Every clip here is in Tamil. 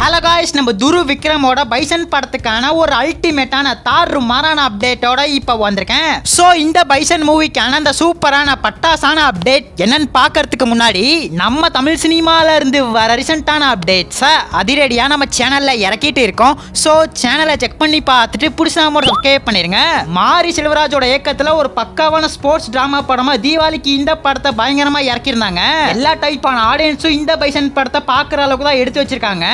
ஹலோ காய்ஸ், நம்ம துரு விக்ரமோட பைசன் படத்துக்கான ஒரு அல்டிமேட்டான தாறுமாறான அப்டேட்டோட இப்போ வந்திருக்கேன். ஸோ இந்த பைசன் மூவிக்கான அந்த சூப்பரான பட்டாசான அப்டேட் என்னன்னு பார்க்கறதுக்கு முன்னாடி நம்ம தமிழ் சினிமால இருந்து வர ரீசெண்டான அப்டேட்ஸை அதிரடியாக நம்ம சேனல்ல இறக்கிட்டு இருக்கோம். ஸோ சேனலை செக் பண்ணி பார்த்துட்டு பிடிச்சாம சப்ஸ்கிரைப் பண்ணிருங்க. மாரி செல்வராஜோட இயக்கத்தில் ஒரு பக்காவான ஸ்போர்ட்ஸ் டிராமா படமா தீபாவளிக்கு இந்த படத்தை பயங்கரமா இறக்கிருந்தாங்க. எல்லா டைப்பான ஆடியன்ஸும் இந்த பைசன் படத்தை பார்க்குற அளவுக்கு தான் எடுத்து வச்சிருக்காங்க.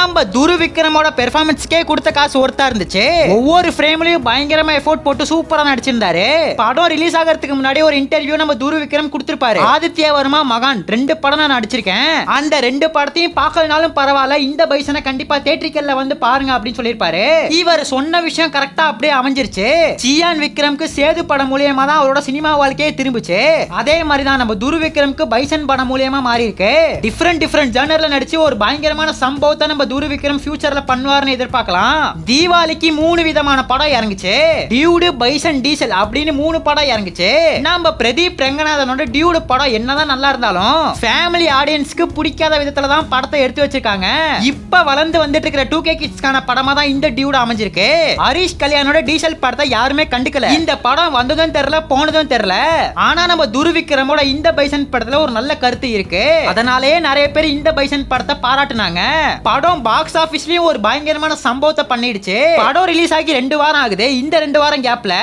நம்ம துரு விக்ரமோட பெர்ஃபார்மன்ஸ்க்கே கொடுத்த காசு ஒருத்தா இருந்துச்சு. ஒவ்வொரு ஃப்ரேம்லயும் பயங்கரமா எஃபோர்ட் போட்டு சூப்பரா நடிச்சிருந்தாரு. படம் ரிலீஸ் ஆகிறதுக்கு முன்னாடி ஒரு இன்டர்வியூ நம்ம துரு விக்ரம் கொடுத்திருப்பாரு. ஆதித்யா வர்மா மகான் 2 படம் நான் நடிச்சிருக்கேன், அந்த 2 படத்தையும் பார்க்கலனாலும் பரவாயில்ல, இந்த பைசனை கண்டிப்பா தியேட்டரிக்கல்ல வந்து பாருங்க அப்படின்னு சொல்லியிருப்பாரு. இவர் சொன்ன விஷயம் கரெக்டா அப்படியே அமைஞ்சிருச்சு. சியான் விக்ரம்க்கு சேது படம் மூலியமா தான் அவரோட சினிமா வாழ்க்கையே திரும்பிச்சு. அதே மாதிரி தான் நம்ம துரு விக்ரம்க்கு பைசன் படம் மூலியமா மாறி இருக்கு. டிஃபரெண்ட் ஜானர்ல நடிச்சு ஒரு பயங்கரமான சம்பவத்தை நம்ம துரு விக்ரம் ஃபியூச்சர்ல பண்ணுவார்னு எதிர்பார்க்கலாம். தீபாவளிக்கு 3 விதமான படம் இறங்குச்சு. டியூடு, பைசன், டீசல் அப்படின்னு 3 படம் இறங்குச்சு. நம்ம பிரதீப் ரெங்கநாதனோட டியூடு படம் என்னதான் நல்லா இருந்தாலும் ஃபேமிலி ஆடியன்ஸ்க்கு பிடிக்காத விதத்துல தான் படத்தை எடுத்து வச்சிருக்காங்க. இப்ப வளர்ந்து வந்துட்டு இருக்கிற 2K கிட்ஸ்கான படமா தான் இந்த டியூடு அமைஞ்சிருக்கு. ஹரிஷ் கல்யாணோட டீசல் படத்தை யாருமே கண்டுக்கல. இந்த படம் வந்ததும் தெரியல, போனதும் தெரியல. ஆனா நம்ம துரு விக்ரமோட இந்த பைசன் படத்துல ஒரு நல்ல கருத்து இருக்கு. அதனாலேயே நிறைய பேர் இந்த பைசன் படத்தை பாராட்டுனாங்க. படம் பாக்ஸ் ஆபீஸ்லயும் ஒரு பயங்கரமான சம்பவத்தை பண்ணிடுச்சு. படம் ரிலீஸ் ஆகி 2 வாரம் ஆகுது. இந்த 2 வாரம் கேப்ல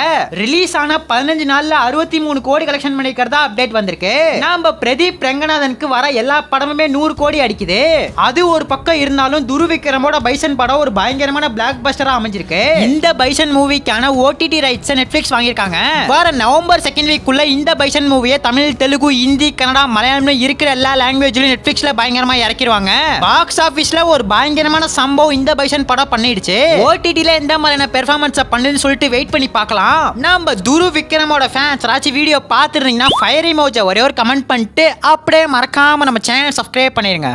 ரிலீஸ் ஆன 15 நாள்ல 63 கோடி கலெக்ஷன் பண்ணிக்கிறதா அப்டேட் வந்திருக்கு. நம்ம பிரதீப் ரெங்கநாதனுக்கு வர எல்லா படமுமே 100 கோடி அடிக்குது. அது ஒரு பக்கம் இருந்தாலும் துரு விக்ரமோட பைசன் படம் ஒரு பயங்கரமான பிளாக் பஸ்டரா அமைஞ்சிருக்கு. இந்த பைசன் மூவிக்கான OTT ரைட்ஸ் நெட்ஃபிளிக்ஸ் வாங்கியிருக்காங்க. வர நவம்பர் 2nd வீக்குள்ள இந்த பைசன் மூவியை தமிழ், தெலுங்கு, ஹிந்தி, கன்னடா, மலையாளம் இருக்கிற எல்லா லாங்குவேஜ்லயும் நெட்ஃபிளிக்ஸ்ல பயங்கரமா இறக்கிடுவாங்க. பாக்ஸ் ஆபீஸ்ல ஒரு பயங்கரமான சம்பவம் இந்த பைசன் படம் பண்ணிடுச்சு. OTTல எந்த மாதிரியான பெர்ஃபார்மன்ஸ் பண்ணுன்னு சொல்லிட்டு வெயிட் பண்ணி பார்க்கலாம். நம்ம துரு விக்ரமோட ஃபேன்ஸ் ராச்சி வீடியோ பார்த்துருந்தீங்கன்னா ஃபயர் இமோஜை ஒரே ஒரு கமெண்ட் பண்ணிட்டு அப்படியே மறக்காம நம்ம சேனல் சப்ஸ்கிரைப் பண்ணிருங்க.